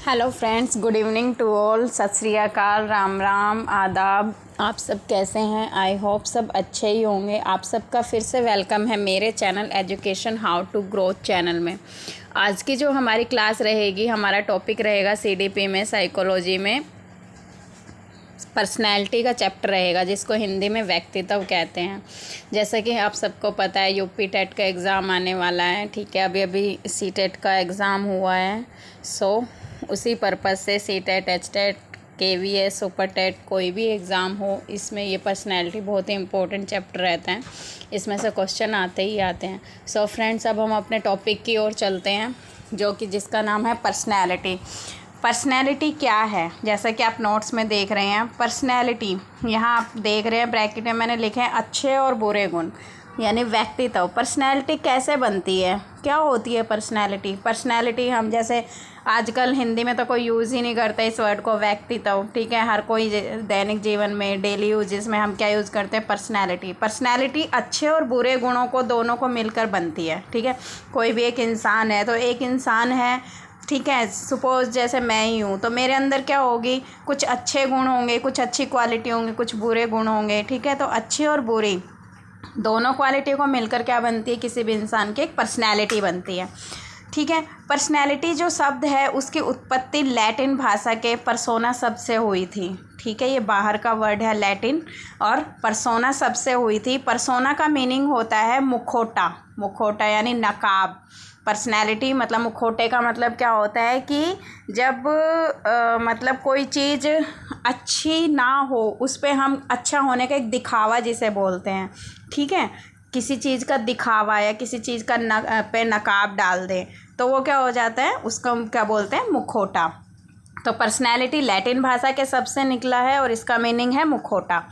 Hello friends, good evening to all. Sat Sri अकाल, राम राम, आदाब। आप सब कैसे हैं? आई होप सब अच्छे ही होंगे। आप सबका फिर से वेलकम है मेरे channel education how to growth channel में। आज की जो हमारी क्लास रहेगी, हमारा टॉपिक रहेगा सीडीपी में साइकोलॉजी में पर्सनैलिटी का चैप्टर रहेगा, जिसको हिंदी में व्यक्तित्व कहते हैं। जैसा कि आप सबको पता है, यूपी टेट का एग्ज़ाम आने वाला है। ठीक है, अभी अभी सी टेट का एग्ज़ाम हुआ है। उसी पर्पज़ से C TET, H TET, KVS, super TET, कोई भी एग्ज़ाम हो, इसमें ये पर्सनैलिटी बहुत ही इंपॉर्टेंट चैप्टर रहता है। इसमें से क्वेश्चन आते ही आते हैं। फ्रेंड्स, अब हम अपने टॉपिक की ओर चलते हैं, जो कि जिसका नाम है पर्सनैलिटी। पर्सनैलिटी क्या है? जैसा कि आप नोट्स में देख रहे हैं, पर्सनैलिटी यहाँ आप देख रहे हैं ब्रैकेट में मैंने लिखे हैं अच्छे और बुरे गुण, यानी व्यक्तित्व। पर्सनैलिटी कैसे बनती है, क्या होती है पर्सनैलिटी? पर्सनैलिटी हम जैसे आजकल हिंदी में तो कोई यूज़ ही नहीं करता इस वर्ड को, व्यक्तित्व। ठीक है, हर कोई दैनिक जीवन में, डेली यूजेस में हम क्या यूज़ करते हैं? पर्सनैलिटी। पर्सनैलिटी अच्छे और बुरे गुणों को, दोनों को मिलकर बनती है। ठीक है, कोई भी एक इंसान है तो एक इंसान है, ठीक है, सपोज़ जैसे मैं ही हूँ, तो मेरे अंदर क्या होगी? कुछ अच्छे गुण होंगे, कुछ अच्छी क्वालिटी होंगी, कुछ बुरे गुण होंगे। ठीक है, तो अच्छी और बुरी दोनों क्वालिटी को मिलकर क्या बनती है? किसी भी इंसान की एक पर्सनैलिटी बनती है। ठीक है, पर्सनैलिटी जो शब्द है उसकी उत्पत्ति लैटिन भाषा के पर्सोना शब्द से हुई थी। ठीक है, ये बाहर का वर्ड है लैटिन, और पर्सोना शब्द से हुई थी। पर्सोना का मीनिंग होता है मुखौटा। मुखौटा यानी नकाब। पर्सनैलिटी मतलब मुखौटे का मतलब क्या होता है कि जब मतलब कोई चीज़ अच्छी ना हो, उस पर हम अच्छा होने का एक दिखावा जिसे बोलते हैं। ठीक है, किसी चीज़ का दिखावा या किसी चीज़ का पे नकाब डाल दें तो वो क्या हो जाता है? उसको हम क्या बोलते हैं? मुखौटा। तो पर्सनैलिटी लैटिन भाषा के शब्द से निकला है और इसका मीनिंग है मुखौटा।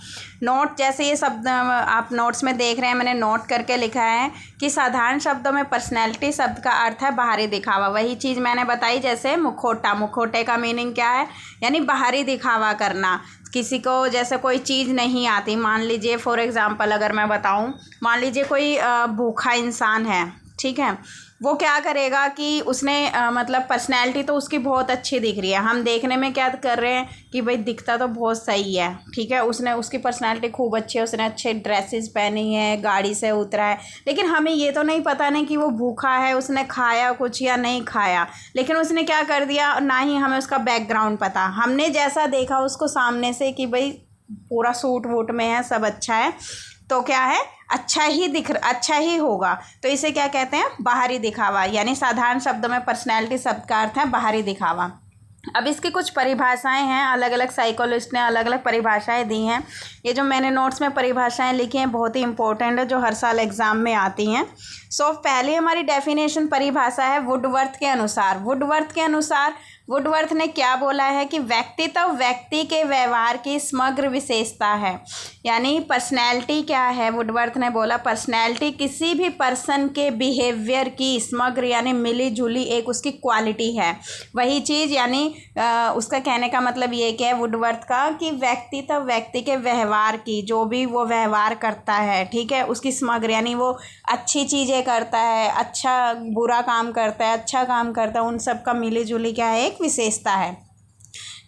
नोट, जैसे ये शब्द आप नोट्स में देख रहे हैं, मैंने नोट करके लिखा है कि साधारण शब्दों में पर्सनैलिटी शब्द का अर्थ है बाहरी दिखावा। वही चीज़ मैंने बताई, जैसे मुखौटा। मुखौटे का मीनिंग क्या है? यानी बाहरी दिखावा करना। किसी को जैसे कोई चीज़ नहीं आती, मान लीजिए फॉर एग्ज़ाम्पल अगर मैं बताऊं, मान लीजिए कोई भूखा इंसान है। ठीक है, वो क्या करेगा कि उसने मतलब पर्सनैलिटी तो उसकी बहुत अच्छी दिख रही है, हम देखने में क्या कर रहे हैं कि भाई दिखता तो बहुत सही है। ठीक है, उसकी पर्सनैलिटी खूब अच्छी है, उसने अच्छे ड्रेसेस पहनी है, गाड़ी से उतरा है, लेकिन हमें ये तो नहीं पता नहीं कि वो भूखा है, उसने खाया कुछ या नहीं खाया। लेकिन उसने क्या कर दिया, ना ही हमें उसका बैकग्राउंड पता, हमने जैसा देखा उसको सामने से कि भाई पूरा सूट वूट में है, सब अच्छा है, तो क्या है? अच्छा ही होगा। तो इसे क्या कहते हैं? बाहरी दिखावा। यानी साधारण शब्दों में पर्सनैलिटी शब्द का अर्थ है बाहरी दिखावा। अब इसकी कुछ परिभाषाएं हैं, अलग अलग साइकोलॉजिस्ट ने अलग अलग परिभाषाएं दी हैं। ये जो मैंने नोट्स में परिभाषाएं लिखी हैं बहुत ही इंपॉर्टेंट है, जो हर साल एग्ज़ाम में आती हैं। पहली हमारी डेफिनेशन परिभाषा है वुडवर्थ के अनुसार। वुडवर्थ ने क्या बोला है कि व्यक्तित्व व्यक्ति के व्यवहार की समग्र विशेषता है। यानी पर्सनैलिटी क्या है? वुडवर्थ ने बोला पर्सनैलिटी किसी भी पर्सन के बिहेवियर की समग्र यानी मिली जुली एक उसकी क्वालिटी है। वही चीज़, यानी उसका कहने का मतलब ये क्या है वुडवर्थ का, कि व्यक्तित्व व्यक्ति के व्यवहार की, जो भी वो व्यवहार करता है, ठीक है, उसकी समग्र यानी वो अच्छी चीज़ें करता है, अच्छा बुरा काम करता है, अच्छा काम करता है, उन सब का मिली जुली क्या है? एक विशेषता है।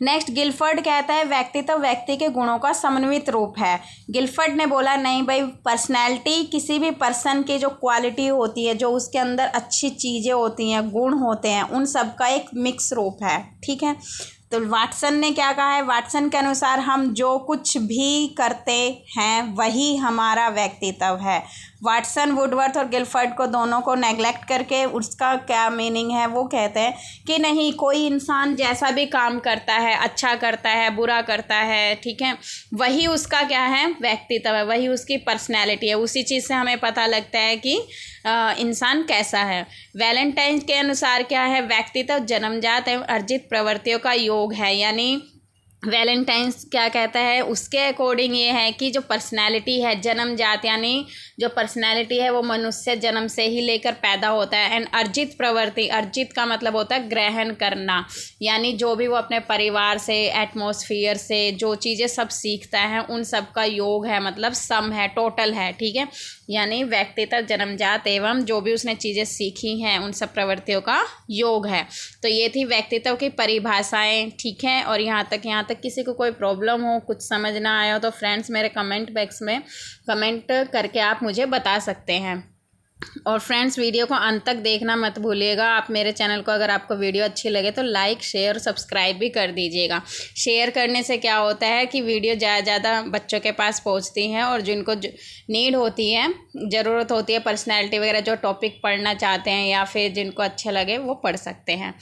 नेक्स्ट, गिलफर्ड कहता है व्यक्तित्व व्यक्ति के गुणों का समन्वित रूप है। गिलफर्ड ने बोला नहीं भाई, पर्सनैलिटी किसी भी पर्सन की जो क्वालिटी होती है, जो उसके अंदर अच्छी चीज़ें होती हैं, गुण होते हैं, उन सब का एक मिक्स रूप है। ठीक है, तो वाटसन ने क्या कहा है? वाटसन के अनुसार हम जो कुछ भी करते हैं वही हमारा व्यक्तित्व है। वाटसन वुडवर्थ और गिलफर्ड को दोनों को नेगलेक्ट करके उसका क्या मीनिंग है वो कहते हैं कि नहीं, कोई इंसान जैसा भी काम करता है, अच्छा करता है, बुरा करता है, ठीक है, वही उसका क्या है? व्यक्तित्व है, वही उसकी पर्सनैलिटी है। उसी चीज़ से हमें पता लगता है कि इंसान कैसा है। वैलेंटाइन के अनुसार क्या है? व्यक्तित्व जन्मजात एवं अर्जित प्रवृत्तियों का योग है। यानी वैलेंटाइंस क्या कहता है? उसके अकॉर्डिंग ये है कि जो पर्सनैलिटी है जन्मजात, यानी जो पर्सनैलिटी है वो मनुष्य जन्म से ही लेकर पैदा होता है। एंड अर्जित प्रवृत्ति, अर्जित का मतलब होता है ग्रहण करना, यानी जो भी वो अपने परिवार से, एटमॉस्फेयर से जो चीज़ें सब सीखता है उन सब का योग है, मतलब सम है, टोटल है। ठीक है, यानी व्यक्तित्व जन्मजात एवं जो भी उसने चीज़ें सीखी हैं उन सब प्रवृत्तियों का योग है। तो ये थी व्यक्तित्व की परिभाषाएं, ठीक है। और यहाँ तक किसी को कोई प्रॉब्लम हो, कुछ समझ ना आया हो तो फ्रेंड्स मेरे कमेंट बॉक्स में कमेंट करके आप मुझे बता सकते हैं। और फ्रेंड्स वीडियो को अंत तक देखना मत भूलिएगा। आप मेरे चैनल को अगर आपको वीडियो अच्छी लगे तो लाइक शेयर सब्सक्राइब भी कर दीजिएगा। शेयर करने से क्या होता है कि वीडियो ज़्यादा बच्चों के पास पहुंचती है और जिनको नीड होती है, ज़रूरत होती है पर्सनैलिटी वगैरह, जो टॉपिक पढ़ना चाहते हैं या फिर जिनको अच्छे लगे वो पढ़ सकते हैं।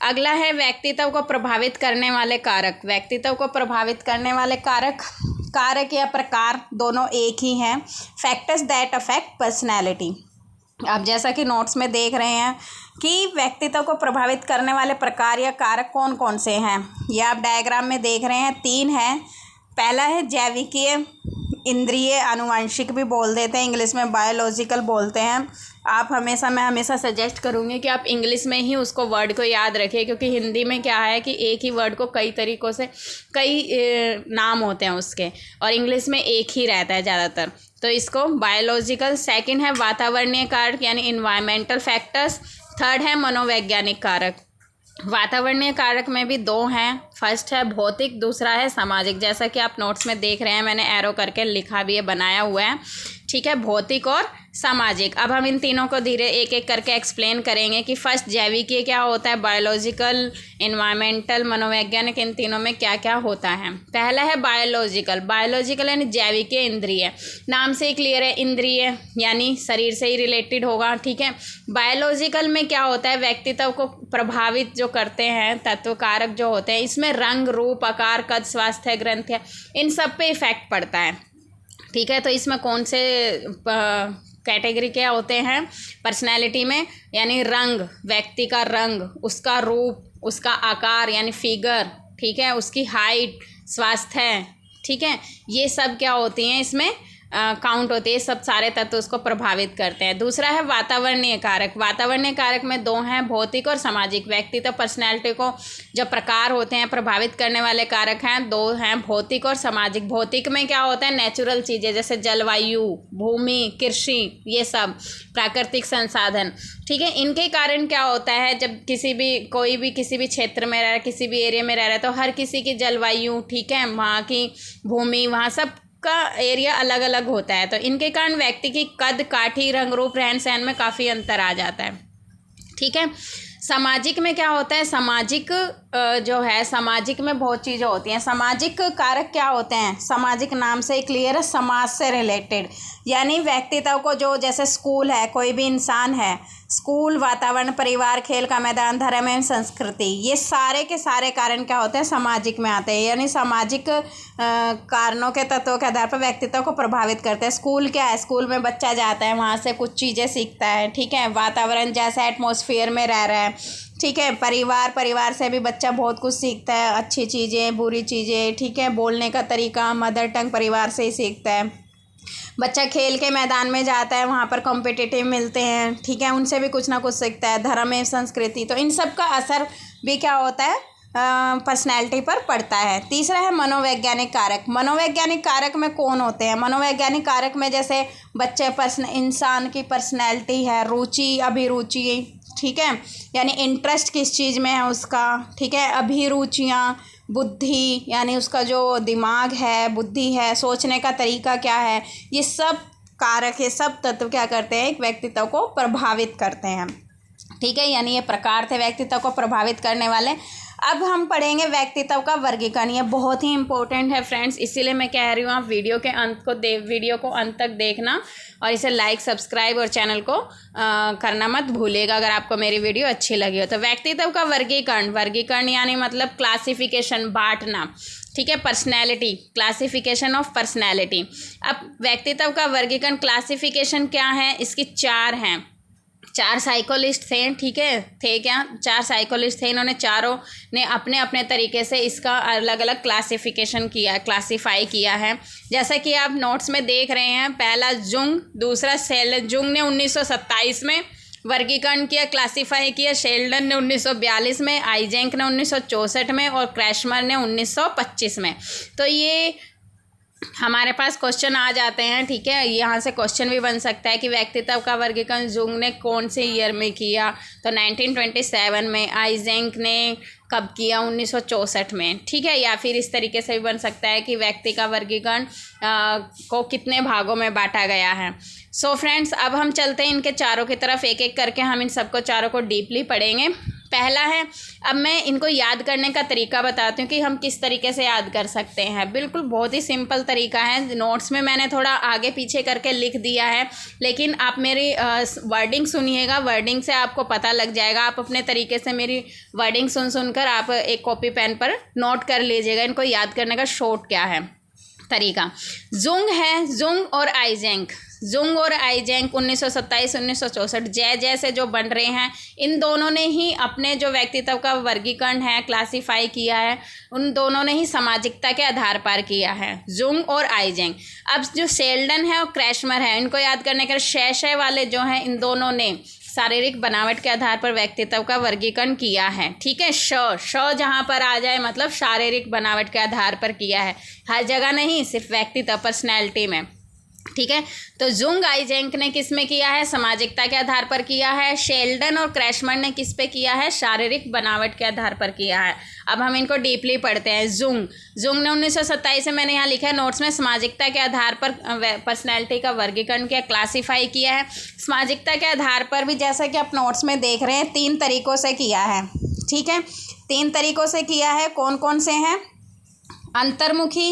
अगला है व्यक्तित्व को प्रभावित करने वाले कारक। व्यक्तित्व को प्रभावित करने वाले कारक या प्रकार दोनों एक ही हैं। Factors that affect personality. आप जैसा कि नोट्स में देख रहे हैं कि व्यक्तित्व को प्रभावित करने वाले प्रकार या कारक कौन कौन से हैं, ये आप डायग्राम में देख रहे हैं। 3 हैं। पहला है जैविकीय, इंद्रिय, आनुवंशिक भी बोल देते हैं, इंग्लिश में बायोलॉजिकल बोलते हैं। मैं हमेशा सजेस्ट करूँगी कि आप इंग्लिश में ही उसको वर्ड को याद रखें, क्योंकि हिंदी में क्या है कि एक ही वर्ड को कई तरीक़ों से कई नाम होते हैं उसके, और इंग्लिश में एक ही रहता है ज़्यादातर, तो इसको बायोलॉजिकल। सेकंड है वातावरणीय कारक यानी इन्वायरमेंटल फैक्टर्स। थर्ड है मनोवैज्ञानिक कारक। वातावरणीय कारक में भी 2 हैं। फर्स्ट है भौतिक, दूसरा है सामाजिक। जैसा कि आप नोट्स में देख रहे हैं, मैंने एरो करके लिखा भी है, बनाया हुआ है, ठीक है, भौतिक और सामाजिक। अब हम इन तीनों को धीरे एक एक करके एक्सप्लेन करेंगे कि फर्स्ट जैविकीय क्या होता है, बायोलॉजिकल, इन्वायरमेंटल, मनोवैज्ञानिक, इन तीनों में क्या क्या होता है। पहला है बायोलॉजिकल यानी जैविकीय, इंद्रिय। नाम से ही क्लियर है, इंद्रिय यानी शरीर से ही रिलेटेड होगा, ठीक है। बायोलॉजिकल में क्या होता है, व्यक्तित्व को प्रभावित जो करते हैं तत्व कारक जो होते हैं, इसमें रंग, रूप, आकार, कद, स्वास्थ्य, ग्रंथि, इन सब पे इफेक्ट पड़ता है, ठीक है। तो इसमें कौन से कैटेगरी क्या होते हैं पर्सनैलिटी में, यानी रंग, व्यक्ति का रंग, उसका रूप, उसका आकार यानी फिगर, ठीक है, उसकी हाइट, स्वास्थ्य, ठीक है, ये सब क्या होती हैं इसमें काउंट होती है। सब सारे तत्व उसको प्रभावित करते हैं। दूसरा है वातावरणीय कारक। वातावरणीय कारक में 2 हैं, भौतिक और सामाजिक। व्यक्तित्व पर्सनैलिटी को जो प्रकार होते हैं प्रभावित करने वाले कारक हैं, 2 हैं, भौतिक और सामाजिक। भौतिक में क्या होता है, नेचुरल चीज़ें जैसे जलवायु, भूमि, कृषि, ये सब प्राकृतिक संसाधन, ठीक है। इनके कारण क्या होता है, जब कोई भी किसी भी क्षेत्र में रह रहा है, किसी भी एरिया में रह रहा है, तो हर किसी की जलवायु, ठीक है, वहाँ की भूमि, वहाँ सब का एरिया अलग अलग होता है। तो इनके कारण व्यक्ति की कद, काठी, रंग, रूप, रहन सहन में काफ़ी अंतर आ जाता है, ठीक है। सामाजिक में क्या होता है, सामाजिक सामाजिक में बहुत चीज़ें होती हैं। सामाजिक कारक क्या होते हैं, सामाजिक नाम से ही क्लियर है, समाज से रिलेटेड, यानी व्यक्तित्व को जो, जैसे स्कूल है, कोई भी इंसान है, स्कूल, वातावरण, परिवार, खेल का मैदान, धर्म एवं संस्कृति, ये सारे के सारे कारण क्या होते हैं, सामाजिक में आते हैं, यानी सामाजिक कारणों के तत्वों के आधार पर व्यक्तित्व को प्रभावित करते हैं। स्कूल क्या है, स्कूल में बच्चा जाता है, वहाँ से कुछ चीज़ें सीखता है, ठीक है। वातावरण जैसे एटमॉस्फेयर में रह रहा है, ठीक है। परिवार से भी बच्चा बहुत कुछ सीखता है, अच्छी चीज़ें, बुरी चीज़ें, ठीक है। बोलने का तरीका, मदर टंग परिवार से ही सीखता है। बच्चा खेल के मैदान में जाता है, वहाँ पर कॉम्पिटिटिव मिलते हैं, ठीक है, उनसे भी कुछ ना कुछ सीखता है। धर्म एवं संस्कृति, तो इन सब का असर भी क्या होता है, पर्सनैलिटी पर पड़ता है। तीसरा है मनोवैज्ञानिक कारक। मनोवैज्ञानिक कारक में कौन होते हैं, मनोवैज्ञानिक कारक में जैसे इंसान की पर्सनैलिटी है, रुचि, अभिरुचि, ठीक है, यानी इंटरेस्ट किस चीज़ में है उसका, ठीक है। अभिरुचियाँ, बुद्धि यानी उसका जो दिमाग है, बुद्धि है, सोचने का तरीका क्या है, ये सब कारक, ये सब तत्व क्या करते हैं, एक व्यक्तित्व को प्रभावित करते हैं, ठीक है। यानी ये प्रकार थे व्यक्तित्व को प्रभावित करने वाले। अब हम पढ़ेंगे व्यक्तित्व का वर्गीकरण। ये बहुत ही इंपॉर्टेंट है फ्रेंड्स, इसीलिए मैं कह रही हूँ आप वीडियो को अंत तक देखना और इसे लाइक, सब्सक्राइब और चैनल को करना मत भूलिएगा अगर आपको मेरी वीडियो अच्छी लगी हो। तो व्यक्तित्व का वर्गीकरण यानी मतलब क्लासिफिकेशन, बांटना, ठीक है। Personality, classification of personality. अब व्यक्तित्व का वर्गीकरण, क्लासिफिकेशन क्या है, इसकी 4 हैं। 4 साइकोलिस्ट थे, ठीक है, 4 साइकोलिस्ट थे। इन्होंने चारों ने अपने अपने तरीके से इसका अलग अलग क्लासिफाई किया है। जैसा कि आप नोट्स में देख रहे हैं, पहला जुंग, दूसरा शेल्डन। जुंग ने 1927 में वर्गीकरण किया, क्लासिफाई किया। शेल्डन ने 1942 में, आइजेंक ने 1964 में और क्रैशमर ने 1925 में। तो ये हमारे पास क्वेश्चन आ जाते हैं, ठीक है। यहाँ से क्वेश्चन भी बन सकता है कि व्यक्तित्व का वर्गीकरण जुंग ने कौन से ईयर में किया, तो 1927 में। आइजेंक ने कब किया, 1964 में, ठीक है। या फिर इस तरीके से भी बन सकता है कि व्यक्ति का वर्गीकरण को कितने भागों में बांटा गया है। सो फ्रेंड्स, अब हम चलते हैं इनके चारों की तरफ, एक एक करके हम इन सबको चारों को डीपली पढ़ेंगे। पहला है, अब मैं इनको याद करने का तरीका बताती हूँ कि हम किस तरीके से याद कर सकते हैं। बिल्कुल बहुत ही सिंपल तरीका है। नोट्स में मैंने थोड़ा आगे पीछे करके लिख दिया है, लेकिन आप मेरी वर्डिंग सुनिएगा, वर्डिंग से आपको पता लग जाएगा। आप अपने तरीके से मेरी वर्डिंग सुनकर आप एक कॉपी पेन पर नोट कर लीजिएगा इनको याद करने का शॉर्ट क्या है तरीका। जुंग है, जुंग और आइजेंक। जुंग और आइजेंक 1927 1964 जैसे जो बन रहे हैं, इन दोनों ने ही अपने जो व्यक्तित्व का वर्गीकरण है, क्लासीफाई किया है, उन दोनों ने ही सामाजिकता के आधार पर किया है, जुंग और आइजेंक। अब जो शेल्डन है और क्रैशमर है, इनको याद करने के शय वाले जो हैं, इन दोनों ने शारीरिक बनावट के आधार पर व्यक्तित्व का वर्गीकरण किया है, ठीक है। श जहाँ पर आ जाए मतलब शारीरिक बनावट के आधार पर किया है, हर जगह नहीं, सिर्फ व्यक्तित्व पर्सनैलिटी में, ठीक है। तो जुंग आइजेंक ने किस में किया है, सामाजिकता के आधार पर किया है। शेल्डन और क्रैशमर ने किस पे किया है, शारीरिक बनावट के आधार पर किया है। अब हम इनको डीपली पढ़ते हैं। जुंग ने 1927 से, मैंने यहाँ लिखा है नोट्स में, सामाजिकता के आधार पर पर्सनैलिटी का वर्गीकरण किया, क्लासीफाई किया है। सामाजिकता के आधार पर भी जैसा कि आप नोट्स में देख रहे हैं 3 तरीक़ों से किया है, ठीक है। 3 तरीक़ों से किया है। कौन कौन से हैं, अंतर्मुखी,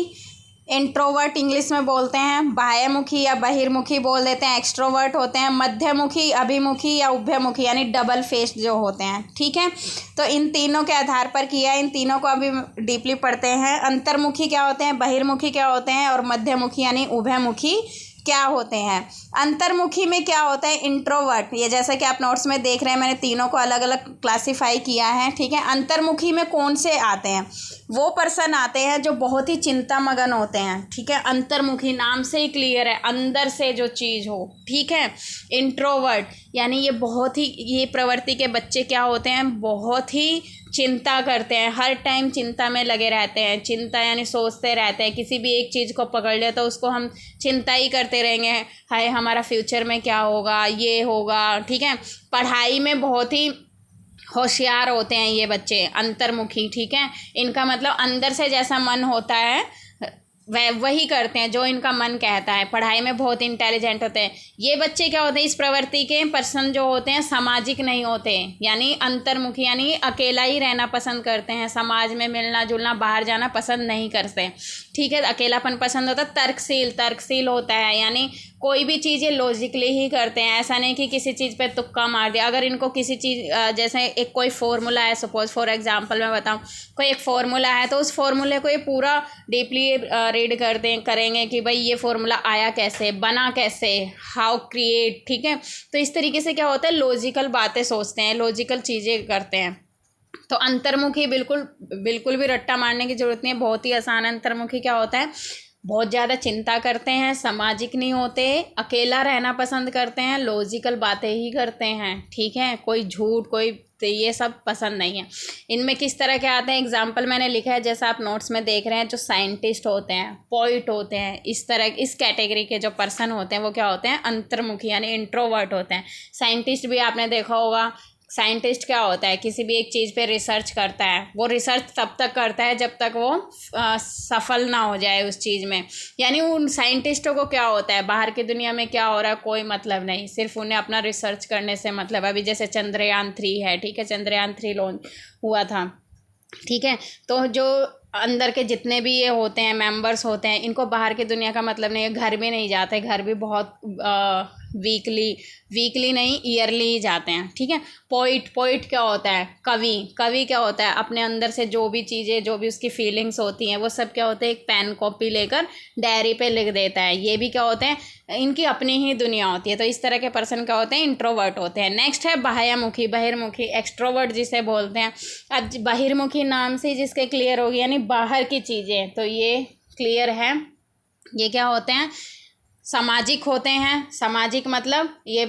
इंट्रोवर्ट इंग्लिश में बोलते हैं, बाह्यमुखी या बहिर्मुखी बोल देते हैं, एक्सट्रोवर्ट होते हैं, मध्यमुखी, अभिमुखी या उभयमुखी यानी डबल फेस जो होते हैं, ठीक है। तो इन तीनों के आधार पर किया है। इन तीनों को अभी डीपली पढ़ते हैं। अंतर्मुखी क्या होते हैं, बहिर्मुखी क्या होते हैं, और मध्यमुखी यानी उभयमुखी क्या होते हैं। अंतर्मुखी में क्या होता है, इंट्रोवर्ट। ये जैसा कि आप नोट्स में देख रहे हैं, मैंने तीनों को अलग अलग क्लासीफाई किया है, ठीक है। अंतर्मुखी में कौन से आते हैं, वो पर्सन आते हैं जो बहुत ही चिंता मगन होते हैं, ठीक है। अंतर्मुखी नाम से ही क्लियर है, अंदर से जो चीज़ हो, ठीक है। इंट्रोवर्ट यानी ये बहुत ही, ये प्रवृत्ति के बच्चे क्या होते हैं, बहुत ही चिंता करते हैं, हर टाइम चिंता में लगे रहते हैं। चिंता यानी सोचते रहते हैं, किसी भी एक चीज़ को पकड़ ले तो उसको हम चिंता ही करते रहेंगे, हाय हमारा फ्यूचर में क्या होगा, ये होगा, ठीक है। पढ़ाई में बहुत ही होशियार होते हैं ये बच्चे, अंतर्मुखी, ठीक है। इनका मतलब अंदर से जैसा मन होता है वह वही करते हैं जो इनका मन कहता है। पढ़ाई में बहुत इंटेलिजेंट होते हैं ये बच्चे। क्या होते हैं, इस प्रवृत्ति के पर्सन जो होते हैं सामाजिक नहीं होते, यानी अंतर्मुखी यानी अकेला ही रहना पसंद करते हैं, समाज में मिलना जुलना, बाहर जाना पसंद नहीं करते, ठीक है। अकेलापन पसंद होता है। तर्कशील होता है, यानी कोई भी चीज़ ये लॉजिकली ही करते हैं, ऐसा नहीं कि किसी चीज़ पे तुक्का मार दिया। अगर इनको किसी चीज़ जैसे एक कोई फार्मूला है, सपोज फॉर एग्जांपल मैं बताऊं, कोई एक फार्मूला है तो उस फार्मूले को ये पूरा डीपली रीड करेंगे कि भाई ये फार्मूला आया कैसे, बना कैसे, हाउ क्रिएट, ठीक है। तो इस तरीके से क्या होता है, लॉजिकल बातें सोचते हैं, लॉजिकल चीज़ें करते हैं। तो अंतर्मुखी बिल्कुल भी रट्टा मारने की ज़रूरत नहीं है, बहुत ही आसान। अंतर्मुखी क्या होता है, बहुत ज़्यादा चिंता करते हैं, सामाजिक नहीं होते, अकेला रहना पसंद करते हैं, लॉजिकल बातें ही करते हैं, ठीक है। कोई झूठ, कोई तो ये सब पसंद नहीं है। इनमें किस तरह के आते हैं, एग्जाम्पल मैंने लिखा है जैसा आप नोट्स में देख रहे हैं। जो साइंटिस्ट होते हैं, पोइट होते हैं, इस तरह इस कैटेगरी के जो पर्सन होते हैं वो क्या होते हैं, अंतर्मुखी यानी इंट्रोवर्ट होते हैं। साइंटिस्ट भी आपने देखा होगा, साइंटिस्ट क्या होता है, किसी भी एक चीज़ पे रिसर्च करता है। वो रिसर्च तब तक करता है जब तक वो सफल ना हो जाए उस चीज़ में। यानी उन साइंटिस्टों को क्या होता है, बाहर की दुनिया में क्या हो रहा है कोई मतलब नहीं, सिर्फ उन्हें अपना रिसर्च करने से मतलब। अभी जैसे चंद्रयान 3 है, ठीक है, चंद्रयान 3 लॉन्च हुआ था, ठीक है। तो जो अंदर के जितने भी ये होते हैं, मेंबर्स होते हैं, इनको बाहर की दुनिया का मतलब नहीं है, घर भी नहीं जाते, घर भी बहुत वीकली नहीं ईयरली ही जाते हैं, ठीक है। पोइट क्या होता है, कवि क्या होता है, अपने अंदर से जो भी चीज़ें, जो भी उसकी फीलिंग्स होती हैं वो सब क्या होते हैं, एक पेन कॉपी लेकर डायरी पे लिख देता है। ये भी क्या होते हैं, इनकी अपनी ही दुनिया होती है। तो इस तरह के पर्सन क्या होते हैं, इंट्रोवर्ट होते हैं। नेक्स्ट है बाह्यमुखी, बहिर्मुखी, एक्सट्रोवर्ट जिसे बोलते हैं। अब बहिर्मुखी नाम से जिसके क्लियर होगी, यानी बाहर की चीज़ें, तो ये क्लियर है, ये क्या होते हैं, सामाजिक होते हैं। सामाजिक मतलब ये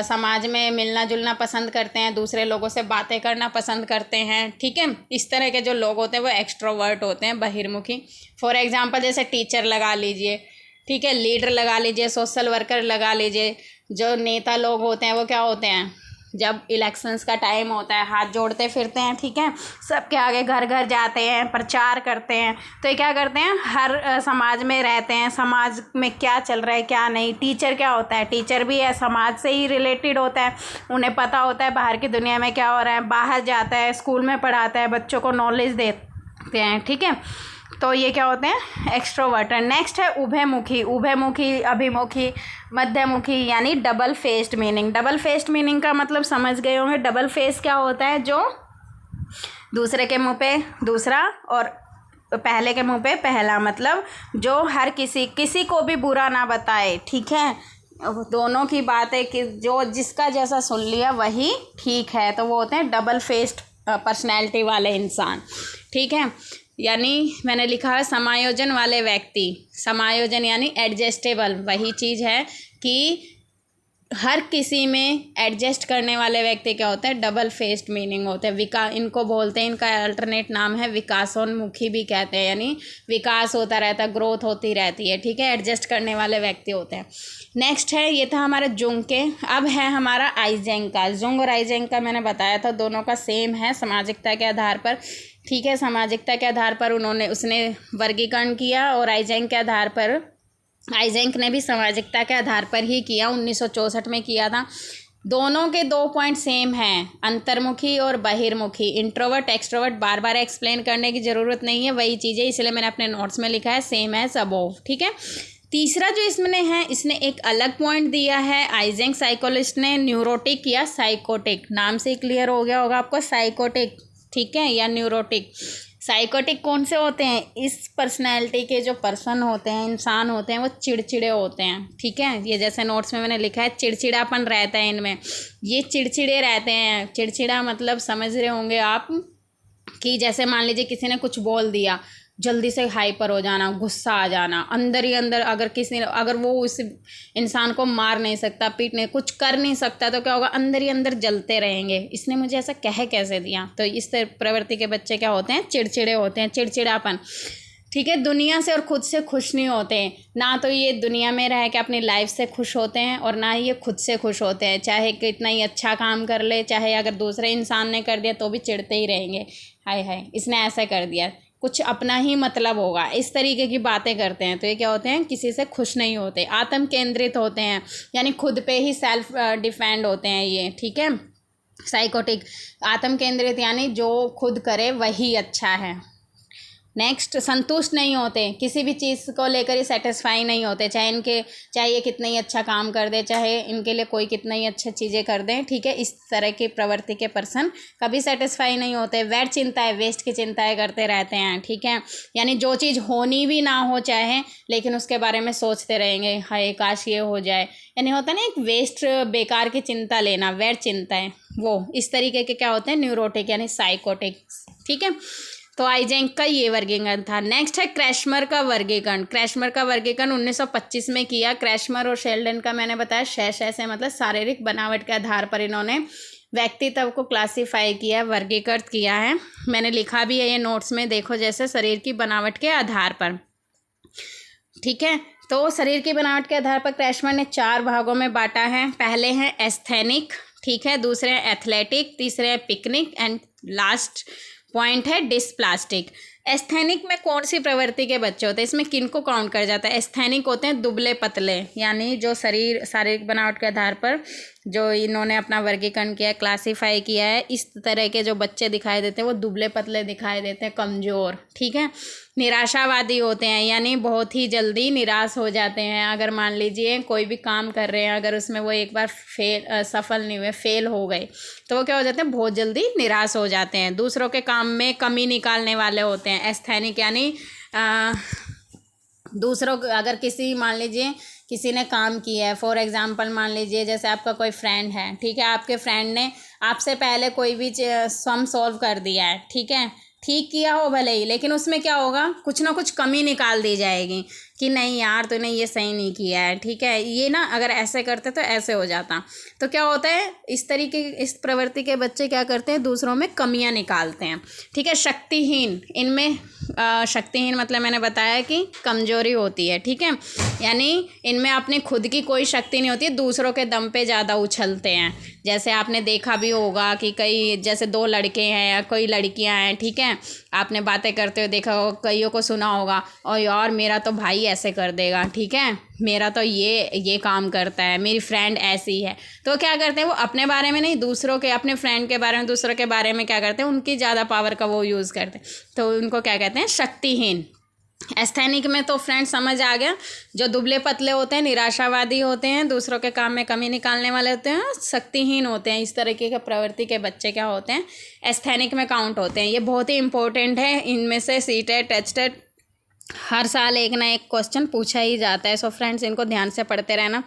समाज में मिलना जुलना पसंद करते हैं, दूसरे लोगों से बातें करना पसंद करते हैं, ठीक है। इस तरह के जो लोग होते हैं वो एक्सट्रोवर्ट होते हैं, बहिर्मुखी। फॉर एग्जांपल जैसे टीचर लगा लीजिए, ठीक है, लीडर लगा लीजिए, सोशल वर्कर लगा लीजिए। जो नेता लोग होते हैं वो क्या होते हैं, जब इलेक्शंस का टाइम होता है हाथ जोड़ते फिरते हैं, ठीक है, सबके आगे घर घर जाते हैं, प्रचार करते हैं। तो ये क्या करते हैं, हर समाज में रहते हैं, समाज में क्या चल रहा है क्या नहीं। टीचर क्या होता है, टीचर भी है समाज से ही रिलेटेड होता है, उन्हें पता होता है बाहर की दुनिया में क्या हो रहा है, बाहर जाता है, स्कूल में पढ़ाता है, बच्चों को नॉलेज देते हैं, ठीक है। तो ये क्या होते हैं, एक्सट्रोवर्ट। नेक्स्ट है उभयमुखी। उभयमुखी, अभिमुखी, मध्यमुखी, यानी double faced meaning. Double faced meaning का मतलब समझ गए होंगे। डबल फेस क्या होता है, जो दूसरे के मुंह पे दूसरा और पहले के मुंह पे पहला, मतलब जो हर किसी को भी बुरा ना बताए, ठीक है, दोनों की बात है कि जो जिसका जैसा सुन लिया वही ठीक है। तो वो होते हैं डबल फेस्ड पर्सनैलिटी वाले इंसान, ठीक है। यानी मैंने लिखा है समायोजन वाले व्यक्ति। समायोजन यानी एडजस्टेबल, वही चीज़ है कि हर किसी में एडजस्ट करने वाले व्यक्ति क्या होते हैं, डबल फेस्ड मीनिंग होते हैं। इनको बोलते हैं, इनका अल्टरनेट नाम है विकासोन्मुखी भी कहते हैं, यानी विकास होता रहता है, ग्रोथ होती रहती है, ठीक है, एडजस्ट करने वाले व्यक्ति होते हैं। नेक्स्ट है, ये था हमारा जुंग के। अब है हमारा आइजेंक का। जुंग और आइजेंक का मैंने बताया था, दोनों का सेम है सामाजिकता के आधार पर, ठीक है। सामाजिकता के आधार पर उसने वर्गीकरण किया, और आइजेंक के आधार पर, आइजेंक ने भी सामाजिकता के आधार पर ही किया, 1964 में किया था। दोनों के 2 पॉइंट सेम हैं, अंतर्मुखी और बहिर्मुखी। इंट्रोवर्ट एक्सट्रोवर्ट बार बार एक्सप्लेन करने की ज़रूरत नहीं है, वही चीज़ें, इसलिए मैंने अपने नोट्स में लिखा है सेम एज अबोव, ठीक है। तीसरा जो इसमें है, इसने एक अलग पॉइंट दिया है आइजेंक साइकोलिस्ट ने, न्यूरोटिक या साइकोटिक। नाम से क्लियर हो गया होगा आपको, साइकोटिक, ठीक है, या न्यूरोटिक। साइकोटिक कौन से होते हैं, इस पर्सनैलिटी के जो पर्सन होते हैं, इंसान होते हैं, वो चिड़चिड़े होते हैं, ठीक है। ये जैसे नोट्स में मैंने लिखा है, चिड़चिड़ापन रहता है इनमें, ये चिड़चिड़े रहते हैं। चिड़चिड़ा मतलब समझ रहे होंगे आप, कि जैसे मान लीजिए किसी ने कुछ बोल दिया, जल्दी से हाइपर हो जाना, गुस्सा आ जाना, अंदर ही अंदर। अगर वो उस इंसान को मार नहीं सकता, पीट नहीं, कुछ कर नहीं सकता, तो क्या होगा, अंदर ही अंदर जलते रहेंगे, इसने मुझे ऐसा कह कैसे दिया। तो इस प्रवृत्ति के बच्चे क्या होते हैं, चिड़चिड़े होते हैं, चिड़चिड़ापन, ठीक है। दुनिया से और खुद से खुश नहीं होते हैं, ना तो ये दुनिया में रह के अपनी लाइफ से खुश होते हैं, और ना ही ये खुद से खुश होते हैं। चाहे कितना ही अच्छा काम कर ले, चाहे अगर दूसरे इंसान ने कर दिया तो भी चिढ़ते ही रहेंगे, हाय हाय इसने ऐसा कर दिया, कुछ अपना ही मतलब होगा, इस तरीके की बातें करते हैं। तो ये क्या होते हैं, किसी से खुश नहीं होते, आत्म केंद्रित होते हैं, यानी खुद पे ही सेल्फ डिफेंड होते हैं ये, ठीक है। साइकोटिक, आत्म केंद्रित यानी जो खुद करे वही अच्छा है। नेक्स्ट, संतुष्ट नहीं होते, किसी भी चीज़ को लेकर ही सेटिस्फाई नहीं होते, चाहे ये कितना ही अच्छा काम कर दे, चाहे इनके लिए कोई कितना ही अच्छा चीज़ें कर दें, ठीक है। इस तरह की प्रवृत्ति के पर्सन कभी सेटिस्फाई नहीं होते। वैर चिंताएं, वेस्ट की चिंताएं करते रहते हैं, ठीक है। यानी जो चीज़ होनी भी ना हो चाहे, लेकिन उसके बारे में सोचते रहेंगे, हाय काश ये हो जाए, यानी होता है ना एक वेस्ट, बेकार की चिंता लेना, वैर चिंताएं, वो इस तरीके के क्या होते हैं, न्यूरोटिक यानी साइकोटिक, ठीक है। तो आइजेंक का ये वर्गीकरण था। नेक्स्ट है क्रैशमर का वर्गीकरण। क्रैशमर का वर्गीकरण 1925 में किया। क्रैशमर और शेल्डन का मैंने बताया, शय से मतलब शारीरिक बनावट के आधार पर इन्होंने व्यक्तित्व को क्लासीफाई किया, वर्गीकृत किया है। मैंने लिखा भी है ये नोट्स में, देखो, जैसे शरीर की बनावट के आधार पर, ठीक है। तो शरीर की बनावट के आधार पर क्रैशमर ने 4 भागों में बांटा है। पहले हैं एस्थेनिक, ठीक है, दूसरे हैं एथलेटिक, तीसरे हैं पिकनिक, एंड लास्ट पॉइंट है डिस्प्लास्टिक। एस्थेनिक में कौन सी प्रवृत्ति के बच्चे होते हैं, इसमें किनको काउंट कर जाता है। एस्थेनिक होते हैं दुबले पतले, यानी जो शारीरिक बनावट के आधार पर जो इन्होंने अपना वर्गीकरण किया है, क्लासीफाई किया है, इस तरह के जो बच्चे दिखाई देते हैं वो दुबले पतले दिखाई देते हैं, कमज़ोर, ठीक है। निराशावादी होते हैं, यानी बहुत ही जल्दी निराश हो जाते हैं। अगर मान लीजिए कोई भी काम कर रहे हैं, अगर उसमें वो एक बार सफल नहीं हुए, फेल हो गए, तो वो क्या हो जाते हैं, बहुत जल्दी निराश हो जाते हैं। दूसरों के काम में कमी निकालने वाले होते हैं। एस्थेनिक यानी दूसरों, अगर मान लीजिए किसी ने काम किया है, फॉर एग्जांपल मान लीजिए जैसे आपका कोई फ्रेंड है, ठीक है, आपके फ्रेंड ने आपसे पहले कोई भी सम सॉल्व कर दिया है, ठीक है, ठीक किया हो भले ही, लेकिन उसमें क्या होगा, कुछ ना कुछ कमी निकाल दी जाएगी कि नहीं यार तूने ये सही नहीं किया है, ठीक है, ये ना अगर ऐसे करते तो ऐसे हो जाता। तो क्या होता है, इस तरीके इस प्रवृत्ति के बच्चे क्या करते हैं, दूसरों में कमियां निकालते हैं, ठीक है। शक्तिहीन, इनमें शक्तिहीन मतलब मैंने बताया कि कमजोरी होती है, ठीक है, यानी इनमें अपनी खुद की कोई शक्ति नहीं होती है, दूसरों के दम पे ज़्यादा उछलते हैं। जैसे आपने देखा भी होगा कि कई जैसे दो लड़के हैं या कोई लड़कियां हैं, ठीक है, आपने बातें करते हुए देखा होगा, कईयों को सुना होगा, और यार मेरा तो भाई ऐसे कर देगा, ठीक है, मेरा तो ये काम करता है, मेरी फ्रेंड ऐसी है। तो क्या करते हैं वो अपने बारे में नहीं, दूसरों के, अपने फ्रेंड के बारे में, दूसरों के बारे में क्या करते हैं, उनकी ज़्यादा पावर का वो यूज़ करते हैं, तो उनको क्या कहते हैं, शक्तिहीन। एस्थेनिक में तो फ्रेंड समझ आ गया, जो दुबले पतले होते हैं, निराशावादी होते हैं, दूसरों के काम में कमी निकालने वाले होते हैं, शक्तिहीन होते हैं, इस तरीके के प्रवृत्ति के बच्चे क्या होते हैं, एस्थेनिक में काउंट होते हैं। ये बहुत ही इंपॉर्टेंट है, इनमें से सीटेट टेस्टेड हर साल एक ना एक क्वेश्चन पूछा ही जाता है। सो फ्रेंड्स इनको ध्यान से पढ़ते रहना।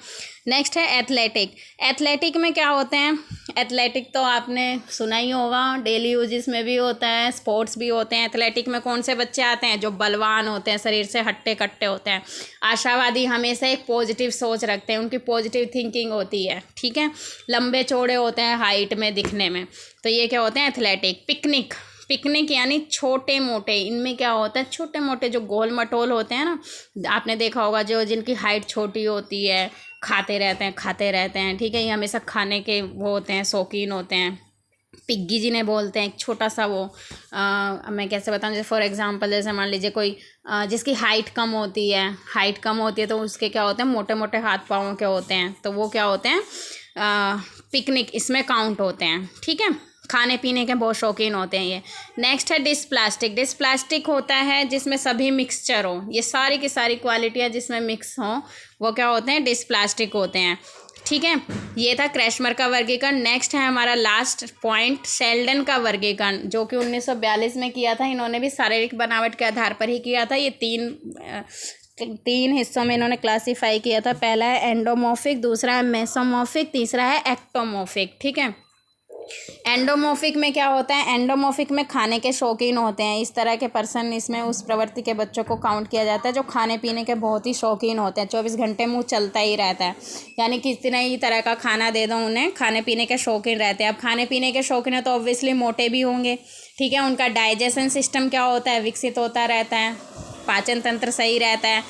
नेक्स्ट है एथलेटिक। एथलेटिक में क्या होते हैं, एथलेटिक तो आपने सुना ही होगा, डेली यूजेस में भी होता है, स्पोर्ट्स भी होते हैं। एथलेटिक में कौन से बच्चे आते हैं, जो बलवान होते हैं, शरीर से हट्टे कट्टे होते हैं, आशावादी, हमेशा एक पॉजिटिव सोच रखते हैं, उनकी पॉजिटिव थिंकिंग होती है, ठीक है, लंबे चौड़े होते हैं हाइट में, दिखने में, तो ये क्या होते हैं, एथलेटिक। पिकनिक, पिकनिक यानी छोटे मोटे, इनमें क्या होता है, छोटे मोटे जो गोल मटोल होते हैं ना, आपने देखा होगा, जो जिनकी हाइट छोटी होती है, खाते रहते हैं, ठीक है, ये हमेशा खाने के वो होते हैं, शौकीन होते हैं। पिग्गी जिन्हें बोलते हैं, एक छोटा सा वो मैं कैसे बताऊँ, जैसे फॉर एग्जांपल, जैसे मान लीजिए कोई जिसकी हाइट कम होती है, तो उसके क्या होते हैं, मोटे मोटे हाथ पाँव के होते हैं, तो वो क्या होते हैं, पिकनिक इसमें काउंट होते हैं, ठीक है, खाने पीने के बहुत शौकीन होते हैं ये। नेक्स्ट है डिस्प्लास्टिक। डिस्प्लास्टिक होता है जिसमें सभी मिक्सचर हो, ये सारी की सारी क्वालिटियाँ जिसमें मिक्स हों, वो क्या होते हैं, डिस्प्लास्टिक होते हैं, ठीक है। ये था क्रैशमर का वर्गीकरण। नेक्स्ट है हमारा लास्ट पॉइंट, शेल्डन का वर्गीकरण, जो कि 1942 में किया था। इन्होंने भी शारीरिक बनावट के आधार पर ही किया था। ये तीन हिस्सों में इन्होंने क्लासीफाई किया था। पहला है एंडोमॉर्फिक, दूसरा है मेसोमॉर्फिक, तीसरा है एक्टोमॉर्फिक, ठीक है। एंडोमॉर्फिक में क्या होता है, एंडोमॉर्फिक में खाने के शौकीन होते हैं, इस तरह के पर्सन, इसमें उस प्रवृत्ति के बच्चों को काउंट किया जाता है जो खाने पीने के बहुत ही शौकीन होते हैं, 24 घंटे मुंह चलता ही रहता है, यानी किसी ही तरह का खाना दे दो उन्हें, खाने पीने के शौकीन रहते हैं। अब खाने पीने के शौकीन है तो ऑब्वियसली मोटे भी होंगे, ठीक है। उनका डाइजेशन सिस्टम क्या होता है, विकसित होता रहता है, पाचन तंत्र सही रहता है,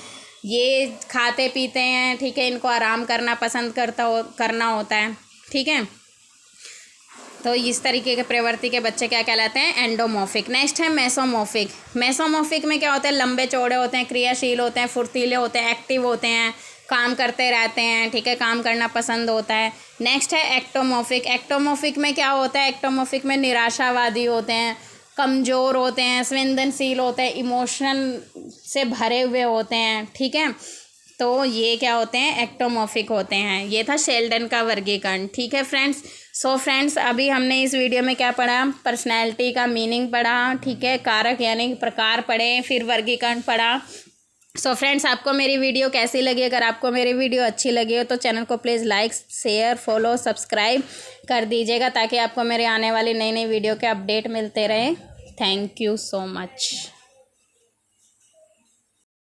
ये खाते पीते हैं, ठीक है, इनको आराम करना पसंद करना होता है, ठीक है। तो इस तरीके के प्रवृत्ति के बच्चे क्या कहलाते हैं, एंडोमॉर्फिक। नेक्स्ट है मेसोमॉर्फिक। मेसोमॉर्फिक में क्या होता है, लंबे चौड़े होते हैं, क्रियाशील होते हैं, फुर्तीले होते हैं, एक्टिव होते हैं, काम करते रहते हैं, ठीक है, काम करना पसंद होता है। नेक्स्ट है एक्टोमॉर्फिक। एक्टोमॉर्फिक में क्या होता है, एक्टोमॉर्फिक में निराशावादी होते हैं, कमज़ोर होते हैं, संवेदनशील होते हैं, इमोशन से भरे हुए होते हैं, ठीक है। तो ये क्या होते हैं, एक्टोमॉर्फिक होते हैं। ये था शेल्डन का वर्गीकरण, ठीक है फ्रेंड्स। सो फ्रेंड्स अभी हमने इस वीडियो में क्या पढ़ा, पर्सनैलिटी का मीनिंग पढ़ा, ठीक है, कारक यानी प्रकार पढ़े, फिर वर्गीकरण पढ़ा। सो फ्रेंड्स आपको मेरी वीडियो कैसी लगी, अगर आपको मेरी वीडियो अच्छी लगी हो तो चैनल को please like, share, follow, subscribe कर दीजिएगा, ताकि आपको मेरे आने वाली नई नई वीडियो के अपडेट मिलते रहे। Thank you so much.